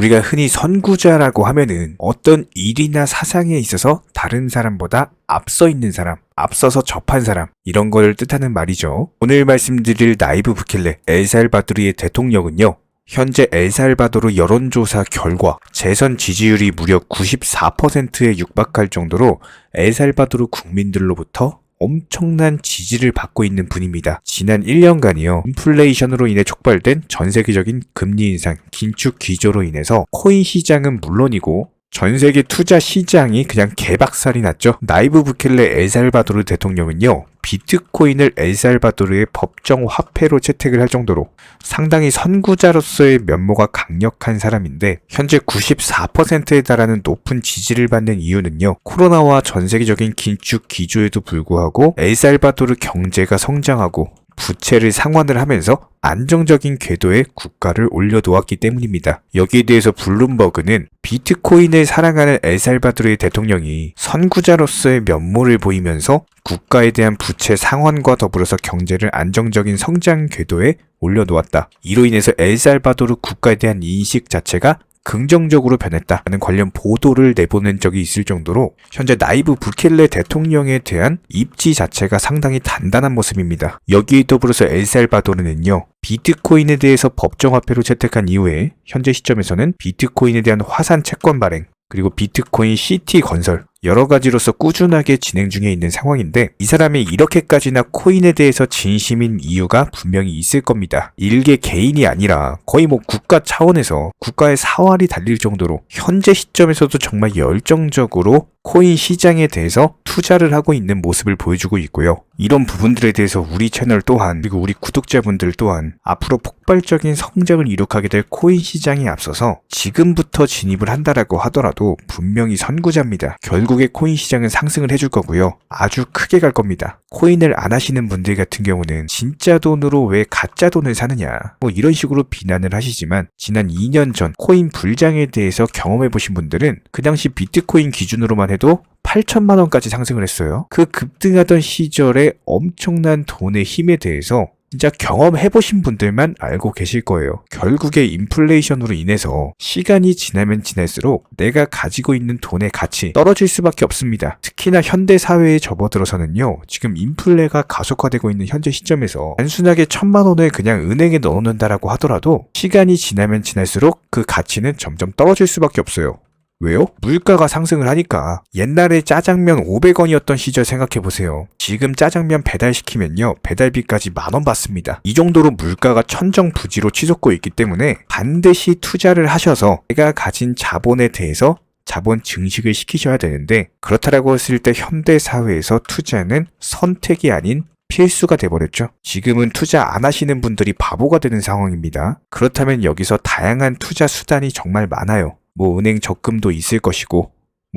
우리가 흔히 선구자라고 하면은 어떤 일이나 사상에 있어서 다른 사람보다 앞서 있는 사람, 앞서서 접한 사람, 이런 걸 뜻하는 말이죠. 오늘 말씀드릴 나이브 부켈레 엘살바도르의 대통령은요, 현재 엘살바도르 여론조사 결과 재선 지지율이 무려 94%에 육박할 정도로 엘살바도르 국민들로부터 엄청난 지지를 받고 있는 분입니다. 지난 1년간이요. 인플레이션으로 인해 촉발된 전 세계적인 금리 인상, 긴축 기조로 인해서 코인 시장은 물론이고 전 세계 투자 시장이 그냥 개박살이 났죠. 나이브 부켈레 엘살바도르 대통령은요, 비트코인을 엘살바도르의 법정 화폐로 채택을 할 정도로 상당히 선구자로서의 면모가 강력한 사람인데, 현재 94%에 달하는 높은 지지를 받는 이유는요, 코로나와 전 세계적인 긴축 기조에도 불구하고 엘살바도르 경제가 성장하고 부채를 상환을 하면서 안정적인 궤도에 국가를 올려놓았기 때문입니다. 여기에 대해서 블룸버그는 비트코인을 사랑하는 엘살바도르의 대통령이 선구자로서의 면모를 보이면서 국가에 대한 부채 상환과 더불어서 경제를 안정적인 성장 궤도에 올려놓았다. 이로 인해서 엘살바도르 국가에 대한 인식 자체가 긍정적으로 변했다는 관련 보도를 내보낸 적이 있을 정도로 현재 나이브 부켈레 대통령에 대한 입지 자체가 상당히 단단한 모습입니다. 여기에 더불어서 엘살바도르는요, 비트코인에 대해서 법정화폐로 채택한 이후에 현재 시점에서는 비트코인에 대한 화산 채권 발행, 그리고 비트코인 시티 건설, 여러 가지로서 꾸준하게 진행 중에 있는 상황인데, 이 사람이 이렇게까지나 코인에 대해서 진심인 이유가 분명히 있을 겁니다. 일개 개인이 아니라 거의 국가 차원에서 국가의 사활이 달릴 정도로 현재 시점에서도 정말 열정적으로 코인 시장에 대해서 투자를 하고 있는 모습을 보여주고 있고요. 이런 부분들에 대해서 우리 채널 또한, 그리고 우리 구독자분들 또한 앞으로 폭발적인 성장을 이룩하게 될 코인 시장에 앞서서 지금부터 진입을 한다라고 하더라도 분명히 선구자입니다. 결국에 코인 시장은 상승을 해줄 거고요. 아주 크게 갈 겁니다. 코인을 안 하시는 분들 같은 경우는 진짜 돈으로 왜 가짜 돈을 사느냐, 이런 식으로 비난을 하시지만, 지난 2년 전 코인 불장에 대해서 경험해보신 분들은 그 당시 비트코인 기준으로만 해도 8천만 원까지 상승을 했어요. 그 급등하던 시절에 엄청난 돈의 힘에 대해서 진짜 경험해보신 분들만 알고 계실 거예요. 결국에 인플레이션으로 인해서 시간이 지나면 지날수록 내가 가지고 있는 돈의 가치 떨어질 수밖에 없습니다. 특히나 현대 사회에 접어들어서는요, 지금 인플레가 가속화되고 있는 현재 시점에서 단순하게 1,000만 원을 그냥 은행에 넣어놓는다라고 하더라도 시간이 지나면 지날수록 그 가치는 점점 떨어질 수밖에 없어요. 왜요? 물가가 상승을 하니까. 옛날에 짜장면 500원이었던 시절 생각해보세요. 지금 짜장면 배달시키면요, 배달비까지 10,000원 받습니다. 이 정도로 물가가 천정부지로 치솟고 있기 때문에 반드시 투자를 하셔서 내가 가진 자본에 대해서 자본 증식을 시키셔야 되는데, 그렇다라고 했을 때 현대 사회에서 투자는 선택이 아닌 필수가 돼버렸죠. 지금은 투자 안 하시는 분들이 바보가 되는 상황입니다. 그렇다면 여기서 다양한 투자 수단이 정말 많아요. 은행 적금도 있을 것이고,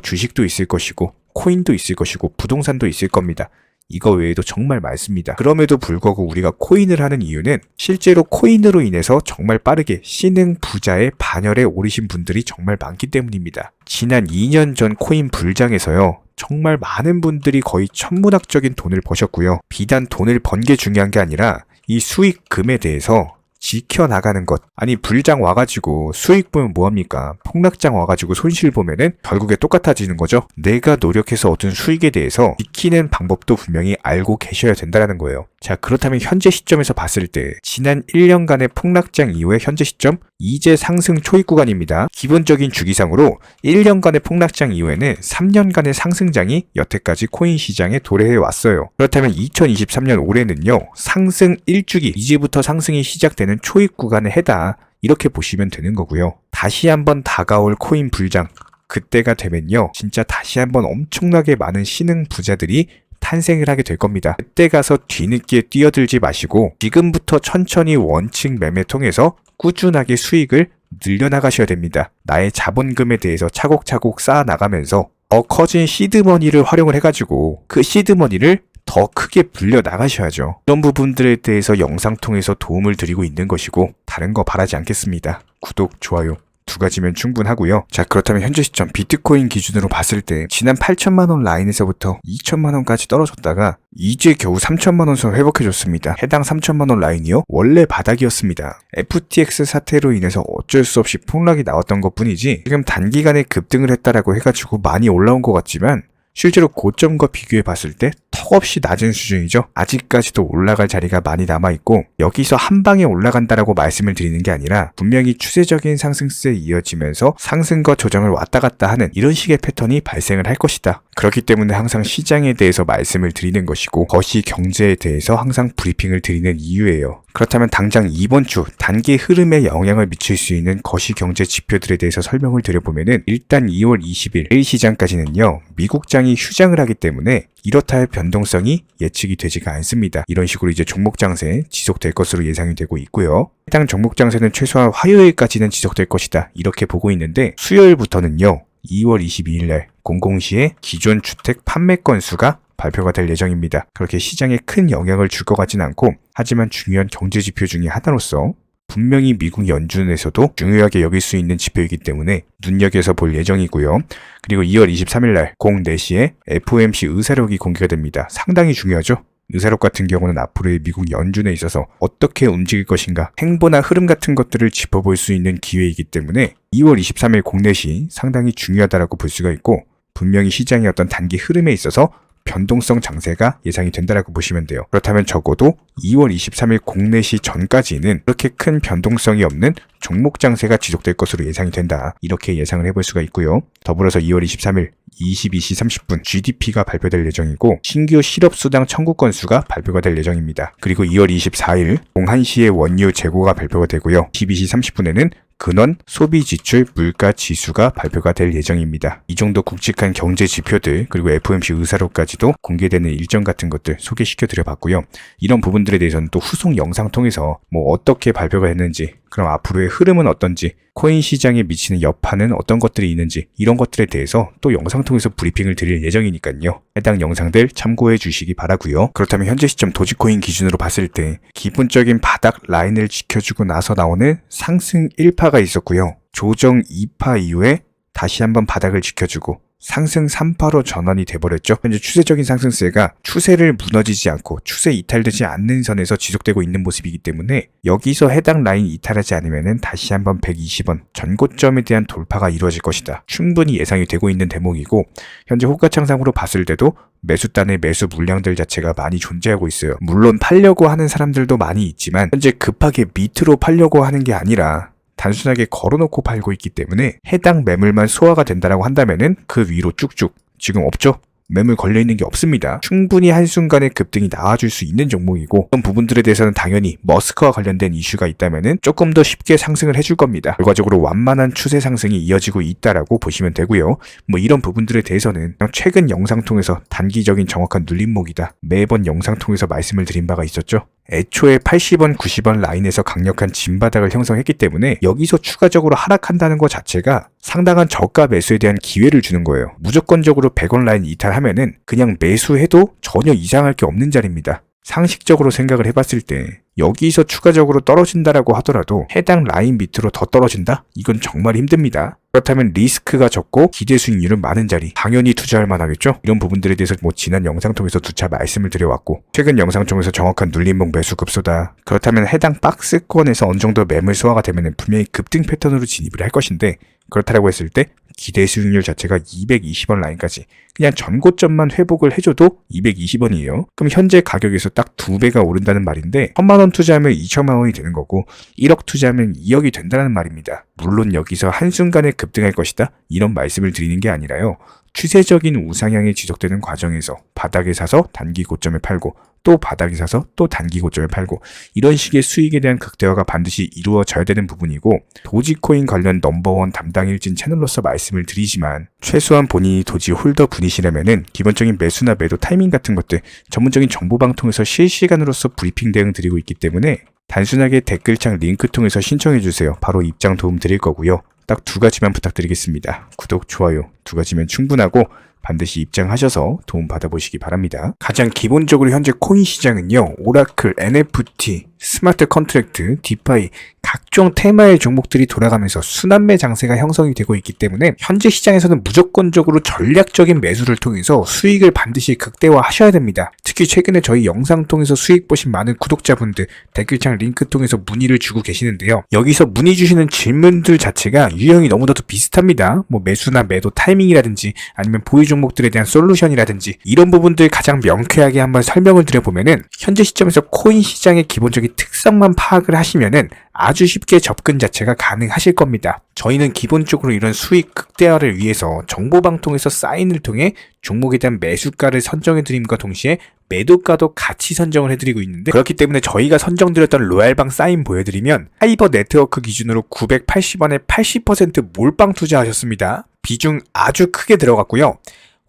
주식도 있을 것이고, 코인도 있을 것이고, 부동산도 있을 겁니다. 이거 외에도 정말 많습니다. 그럼에도 불구하고 우리가 코인을 하는 이유는 실제로 코인으로 인해서 정말 빠르게 신흥 부자의 반열에 오르신 분들이 정말 많기 때문입니다. 지난 2년 전 코인 불장에서요, 정말 많은 분들이 거의 천문학적인 돈을 버셨고요. 비단 돈을 번 게 중요한 게 아니라 이 수익금에 대해서 지켜나가는 것. 아니, 불장 와가지고 수익 보면 뭐합니까? 폭락장 와가지고 손실 보면은 결국에 똑같아지는 거죠. 내가 노력해서 얻은 수익에 대해서 지키는 방법도 분명히 알고 계셔야 된다는 거예요. 자, 그렇다면 현재 시점에서 봤을 때 지난 1년간의 폭락장 이후의 현재 시점, 이제 상승 초입 구간입니다. 기본적인 주기상으로 1년간의 폭락장 이후에는 3년간의 상승장이 여태까지 코인 시장에 도래해 왔어요. 그렇다면 2023년 올해는요, 상승 1주기, 이제부터 상승이 시작되는 초입 구간에 해다, 이렇게 보시면 되는 거고요. 다시 한번 다가올 코인 불장, 그때가 되면요, 진짜 다시 한번 엄청나게 많은 신흥 부자들이 탄생을 하게 될 겁니다. 그때 가서 뒤늦게 뛰어들지 마시고 지금부터 천천히 원칙 매매 통해서 꾸준하게 수익을 늘려나가셔야 됩니다. 나의 자본금에 대해서 차곡차곡 쌓아나가면서 더 커진 시드머니를 활용을 해가지고 그 시드머니를 더 크게 불려 나가셔야죠. 이런 부분들에 대해서 영상 통해서 도움을 드리고 있는 것이고, 다른 거 바라지 않겠습니다. 구독, 좋아요 두 가지면 충분하고요. 자, 그렇다면 현재 시점 비트코인 기준으로 봤을 때 지난 8천만 원 라인에서부터 2천만 원까지 떨어졌다가 이제 겨우 3천만 원 선 회복해줬습니다. 해당 3천만 원 라인이요? 원래 바닥이었습니다. FTX 사태로 인해서 어쩔 수 없이 폭락이 나왔던 것뿐이지 지금 단기간에 급등을 했다라고 해가지고 많이 올라온 것 같지만 실제로 고점과 비교해 봤을 때 턱없이 낮은 수준이죠. 아직까지도 올라갈 자리가 많이 남아있고 여기서 한 방에 올라간다라고 말씀을 드리는 게 아니라 분명히 추세적인 상승세에 이어지면서 상승과 조정을 왔다 갔다 하는 이런 식의 패턴이 발생을 할 것이다. 그렇기 때문에 항상 시장에 대해서 말씀을 드리는 것이고 거시 경제에 대해서 항상 브리핑을 드리는 이유예요. 그렇다면 당장 이번 주 단기 흐름에 영향을 미칠 수 있는 거시 경제 지표들에 대해서 설명을 드려보면은 일단 2월 20일 내일 시장까지는요. 미국장이 휴장을 하기 때문에 이렇다 할 변동성이 예측이 되지가 않습니다. 이런 식으로 이제 종목 장세 지속될 것으로 예상이 되고 있고요. 해당 종목 장세는 최소한 화요일까지는 지속될 것이다. 이렇게 보고 있는데 수요일부터는요. 2월 22일 날 00시에 기존 주택 판매 건수가 발표가 될 예정입니다. 그렇게 시장에 큰 영향을 줄 것 같진 않고 하지만 중요한 경제 지표 중에 하나로서 분명히 미국 연준에서도 중요하게 여길 수 있는 지표이기 때문에 눈여겨서 볼 예정이고요. 그리고 2월 23일 날 04시에 FOMC 의사록이 공개가 됩니다. 상당히 중요하죠. 의사록 같은 경우는 앞으로의 미국 연준에 있어서 어떻게 움직일 것인가 행보나 흐름 같은 것들을 짚어볼 수 있는 기회이기 때문에 2월 23일 04시 상당히 중요하다라고 볼 수가 있고 분명히 시장의 어떤 단기 흐름에 있어서 변동성 장세가 예상이 된다라고 보시면 돼요. 그렇다면 적어도 2월 23일 04시 전까지는 그렇게 큰 변동성이 없는 종목 장세가 지속될 것으로 예상이 된다. 이렇게 예상을 해볼 수가 있고요. 더불어서 2월 23일 22시 30분 GDP가 발표될 예정이고 신규 실업수당 청구 건수가 발표가 될 예정입니다. 그리고 2월 24일 01시에 원유 재고가 발표가 되고요. 22시 30분에는 근원, 소비 지출, 물가 지수가 발표가 될 예정입니다. 이 정도 굵직한 경제 지표들 그리고 FOMC 의사록까지도 공개되는 일정 같은 것들 소개시켜 드려봤고요. 이런 부분들에 대해서는 또 후속 영상 통해서 뭐 어떻게 발표가 했는지 그럼 앞으로의 흐름은 어떤지 코인 시장에 미치는 여파는 어떤 것들이 있는지 이런 것들에 대해서 또 영상 통해서 브리핑을 드릴 예정이니까요. 해당 영상들 참고해 주시기 바라고요. 그렇다면 현재 시점 도지코인 기준으로 봤을 때 기본적인 바닥 라인을 지켜주고 나서 나오는 상승 1파가 있었고요. 조정 2파 이후에 다시 한번 바닥을 지켜주고 상승 3파로 전환이 돼버렸죠. 현재 추세적인 상승세가 추세를 무너지지 않고 추세 이탈되지 않는 선에서 지속되고 있는 모습이기 때문에 여기서 해당 라인 이탈하지 않으면 다시 한번 120원 전고점에 대한 돌파가 이루어질 것이다. 충분히 예상이 되고 있는 대목이고 현재 호가창상으로 봤을 때도 매수단의 매수 물량들 자체가 많이 존재하고 있어요. 물론 팔려고 하는 사람들도 많이 있지만 현재 급하게 밑으로 팔려고 하는 게 아니라 단순하게 걸어놓고 팔고 있기 때문에 해당 매물만 소화가 된다라고 한다면은 그 위로 쭉쭉 지금 없죠? 매물 걸려있는 게 없습니다. 충분히 한순간에 급등이 나와줄 수 있는 종목이고 그런 부분들에 대해서는 당연히 머스크와 관련된 이슈가 있다면은 조금 더 쉽게 상승을 해줄 겁니다. 결과적으로 완만한 추세 상승이 이어지고 있다라고 보시면 되고요. 뭐 이런 부분들에 대해서는 그냥 최근 영상 통해서 단기적인 정확한 눌림목이다. 매번 영상 통해서 말씀을 드린 바가 있었죠. 애초에 80원, 90원 라인에서 강력한 진바닥을 형성했기 때문에 여기서 추가적으로 하락한다는 것 자체가 상당한 저가 매수에 대한 기회를 주는 거예요. 무조건적으로 100원 라인 이탈하면은 그냥 매수해도 전혀 이상할 게 없는 자리입니다. 상식적으로 생각을 해봤을 때 여기서 추가적으로 떨어진다라고 하더라도 해당 라인 밑으로 더 떨어진다? 이건 정말 힘듭니다. 그렇다면 리스크가 적고 기대 수익률은 많은 자리 당연히 투자할 만하겠죠? 이런 부분들에 대해서 뭐 지난 영상 통해서 두차 말씀을 드려왔고 최근 영상 통해서 정확한 눌림목 매수 급소다. 그렇다면 해당 박스권에서 어느 정도 매물 소화가 되면 분명히 급등 패턴으로 진입을 할 것인데 그렇다고 했을 때 기대 수익률 자체가 220원 라인까지 그냥 전고점만 회복을 해줘도 220원이에요. 그럼 현재 가격에서 딱 2배가 오른다는 말인데 1000만 원 투자하면 2천만 원이 되는 거고 1억 투자하면 2억이 된다는 말입니다. 물론 여기서 한순간에 급등할 것이다 이런 말씀을 드리는 게 아니라요. 추세적인 우상향이 지속되는 과정에서 바닥에 사서 단기 고점에 팔고 또 바닥에 사서 또 단기 고점에 팔고 이런 식의 수익에 대한 극대화가 반드시 이루어져야 되는 부분이고 도지코인 관련 넘버원 담당 일진 채널로서 말씀을 드리지만 최소한 본인이 도지 홀더 분이시라면은 기본적인 매수나 매도 타이밍 같은 것들 전문적인 정보방통에서 실시간으로서 브리핑 대응 드리고 있기 때문에 단순하게 댓글창 링크 통해서 신청해주세요. 바로 입장 도움 드릴 거고요. 딱 2가지만 부탁드리겠습니다. 구독, 좋아요 2가지면 충분하고 반드시 입장하셔서 도움 받아보시기 바랍니다. 가장 기본적으로 현재 코인 시장은요. 오라클, NFT 스마트 컨트랙트, 디파이, 각종 테마의 종목들이 돌아가면서 순환매 장세가 형성이 되고 있기 때문에 현재 시장에서는 무조건적으로 전략적인 매수를 통해서 수익을 반드시 극대화하셔야 됩니다. 특히 최근에 저희 영상 통해서 수익 보신 많은 구독자분들 댓글창 링크 통해서 문의를 주고 계시는데요. 여기서 문의 주시는 질문들 자체가 유형이 너무나도 비슷합니다. 뭐 매수나 매도 타이밍이라든지 아니면 보유 종목들에 대한 솔루션이라든지 이런 부분들 가장 명쾌하게 한번 설명을 드려보면은 현재 시점에서 코인 시장의 기본적인 특성만 파악을 하시면은 아주 쉽게 접근 자체가 가능하실 겁니다. 저희는 기본적으로 이런 수익 극대화를 위해서 정보방통에서 사인을 통해 종목에 대한 매수가를 선정해드림과 동시에 매도가도 같이 선정을 해드리고 있는데, 그렇기 때문에 저희가 선정드렸던 로얄방 사인 보여드리면 하이버 네트워크 기준으로 980원에 80% 몰빵 투자하셨습니다. 비중 아주 크게 들어갔고요.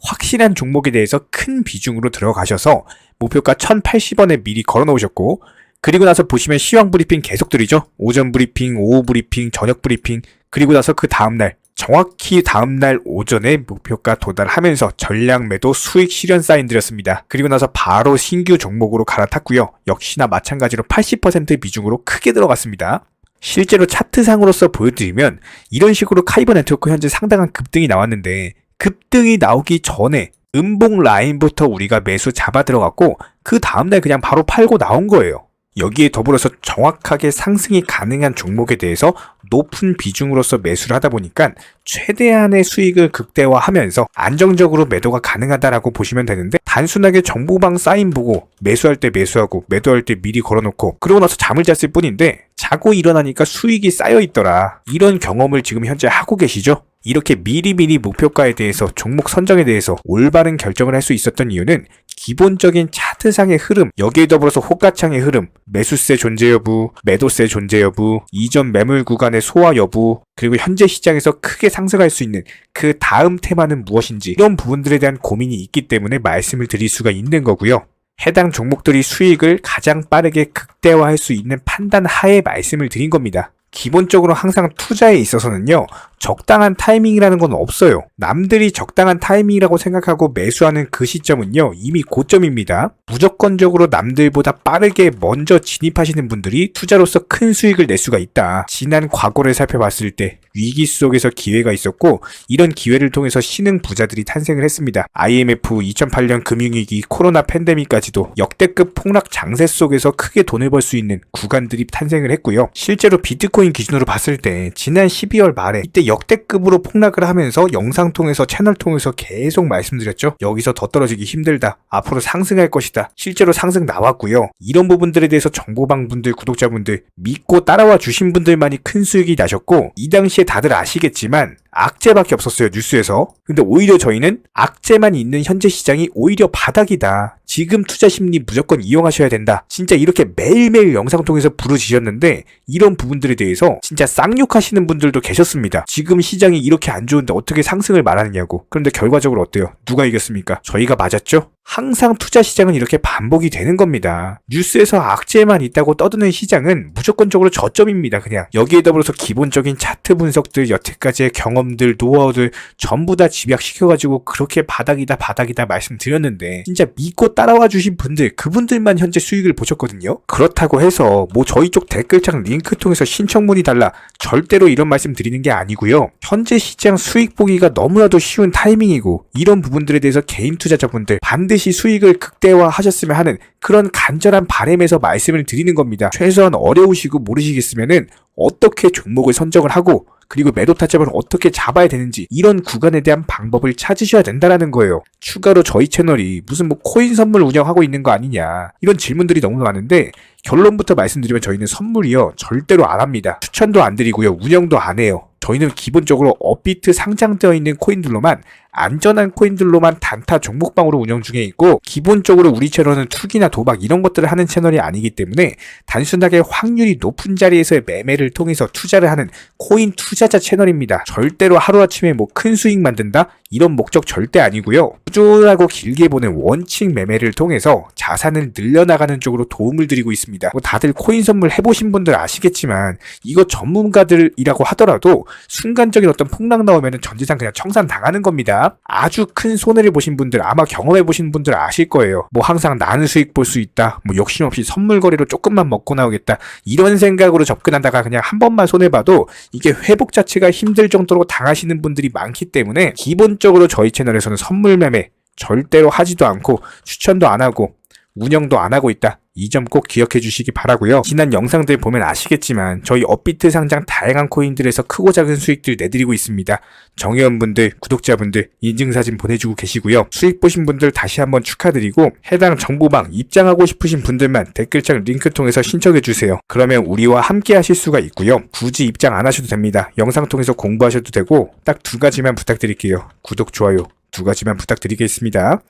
확실한 종목에 대해서 큰 비중으로 들어가셔서 목표가 1080원에 미리 걸어놓으셨고, 그리고 나서 보시면 시황 브리핑 계속 드리죠. 오전 브리핑, 오후 브리핑, 저녁 브리핑, 그리고 나서 그 다음날 정확히 다음날 오전에 목표가 도달하면서 전략 매도 수익 실현 사인 드렸습니다. 그리고 나서 바로 신규 종목으로 갈아탔고요. 역시나 마찬가지로 80% 비중으로 크게 들어갔습니다. 실제로 차트상으로서 보여드리면 이런 식으로 카이버 네트워크 현재 상당한 급등이 나왔는데, 급등이 나오기 전에 음봉 라인부터 우리가 매수 잡아 들어갔고 그 다음날 그냥 바로 팔고 나온 거예요. 여기에 더불어서 정확하게 상승이 가능한 종목에 대해서 높은 비중으로서 매수를 하다 보니까 최대한의 수익을 극대화하면서 안정적으로 매도가 가능하다라고 보시면 되는데, 단순하게 정보방 사인 보고 매수할 때 매수하고 매도할 때 미리 걸어놓고 그러고 나서 잠을 잤을 뿐인데 자고 일어나니까 수익이 쌓여 있더라. 이런 경험을 지금 현재 하고 계시죠? 이렇게 미리미리 목표가에 대해서 종목 선정에 대해서 올바른 결정을 할 수 있었던 이유는 기본적인 차트상의 흐름, 여기에 더불어서 호가창의 흐름, 매수세 존재 여부, 매도세 존재 여부, 이전 매물 구간의 소화 여부, 그리고 현재 시장에서 크게 상승할 수 있는 그 다음 테마는 무엇인지, 이런 부분들에 대한 고민이 있기 때문에 말씀을 드릴 수가 있는 거고요. 해당 종목들이 수익을 가장 빠르게 극대화할 수 있는 판단 하에 말씀을 드린 겁니다. 기본적으로 항상 투자에 있어서는요, 적당한 타이밍이라는 건 없어요. 남들이 적당한 타이밍이라고 생각하고 매수하는 그 시점은요, 이미 고점입니다. 무조건적으로 남들보다 빠르게 먼저 진입하시는 분들이 투자로서 큰 수익을 낼 수가 있다. 지난 과거를 살펴봤을 때 위기 속에서 기회가 있었고, 이런 기회를 통해서 신흥 부자들이 탄생을 했습니다. IMF, 2008년 금융위기, 코로나 팬데믹까지도 역대급 폭락 장세 속에서 크게 돈을 벌 수 있는 구간들이 탄생을 했고요. 실제로 비트코인 기준으로 봤을 때 지난 12월 말에 이때 역대급으로 폭락을 하면서 영상 통해서 채널 통해서 계속 말씀드렸죠. 여기서 더 떨어지기 힘들다. 앞으로 상승할 것이다. 실제로 상승 나왔고요. 이런 부분들에 대해서 정보방 분들, 구독자분들 믿고 따라와 주신 분들만이 큰 수익이 나셨고, 이 당시에 다들 아시겠지만 악재밖에 없었어요, 뉴스에서. 근데 오히려 저희는 악재만 있는 현재 시장이 오히려 바닥이다. 지금 투자 심리 무조건 이용하셔야 된다. 진짜 이렇게 매일매일 영상 통해서 부르짖었는데 이런 부분들에 대해서 진짜 쌍욕하시는 분들도 계셨습니다. 지금 시장이 이렇게 안 좋은데 어떻게 상승을 말하느냐고. 그런데 결과적으로 어때요? 누가 이겼습니까? 저희가 맞았죠? 항상 투자 시장은 이렇게 반복이 되는 겁니다. 뉴스에서 악재만 있다고 떠드는 시장은 무조건적으로 저점입니다. 그냥 여기에 더불어서 기본적인 차트 분석들, 여태까지의 경험들, 노하우들 전부 다 집약시켜가지고 그렇게 바닥이다 말씀드렸는데, 진짜 믿고 따라와 주신 분들, 그분들만 현재 수익을 보셨거든요. 그렇다고 해서 뭐 저희 쪽 댓글창 링크 통해서 신청문의 달라, 절대로 이런 말씀 드리는 게 아니고요. 현재 시장 수익 보기가 너무나도 쉬운 타이밍이고, 이런 부분들에 대해서 개인 투자자분들 반드시 수익을 극대화하셨으면 하는 그런 간절한 바람에서 말씀을 드리는 겁니다. 최소한 어려우시고 모르시겠으면은 어떻게 종목을 선정을 하고, 그리고 매도 타점을 어떻게 잡아야 되는지, 이런 구간에 대한 방법을 찾으셔야 된다라는 거예요. 추가로 저희 채널이 무슨 뭐 코인 선물 운영하고 있는 거 아니냐, 이런 질문들이 너무 많은데, 결론부터 말씀드리면 저희는 선물이요 절대로 안 합니다. 추천도 안 드리고요, 운영도 안 해요. 저희는 기본적으로 업비트 상장되어 있는 코인들로만, 안전한 코인들로만 단타 종목방으로 운영 중에 있고, 기본적으로 우리 채널은 투기나 도박 이런 것들을 하는 채널이 아니기 때문에 단순하게 확률이 높은 자리에서의 매매를 통해서 투자를 하는 코인 투자자 채널입니다. 절대로 하루아침에 뭐 큰 수익 만든다? 이런 목적 절대 아니고요. 꾸준하고 길게 보는 원칙 매매를 통해서 자산을 늘려나가는 쪽으로 도움을 드리고 있습니다. 뭐 다들 코인 선물 해보신 분들 아시겠지만 이거 전문가들이라고 하더라도 순간적인 어떤 폭락 나오면은 전재산 그냥 청산당하는 겁니다. 아주 큰 손해를 보신 분들, 아마 경험해 보신 분들 아실 거예요. 뭐 항상 나는 수익 볼 수 있다, 뭐 욕심 없이 선물 거래로 조금만 먹고 나오겠다, 이런 생각으로 접근하다가 그냥 한 번만 손해봐도 이게 회복 자체가 힘들 정도로 당하시는 분들이 많기 때문에 기본적으로 저희 채널에서는 선물 매매 절대로 하지도 않고 추천도 안 하고 운영도 안 하고 있다. 이 점 꼭 기억해 주시기 바라고요. 지난 영상들 보면 아시겠지만 저희 업비트 상장 다양한 코인들에서 크고 작은 수익들 내드리고 있습니다. 정회원분들, 구독자분들 인증사진 보내주고 계시고요. 수익 보신 분들 다시 한번 축하드리고 해당 정보방 입장하고 싶으신 분들만 댓글창 링크 통해서 신청해 주세요. 그러면 우리와 함께 하실 수가 있고요. 굳이 입장 안 하셔도 됩니다. 영상 통해서 공부하셔도 되고 딱 두 가지만 부탁드릴게요. 구독, 좋아요 두 가지만 부탁드리겠습니다.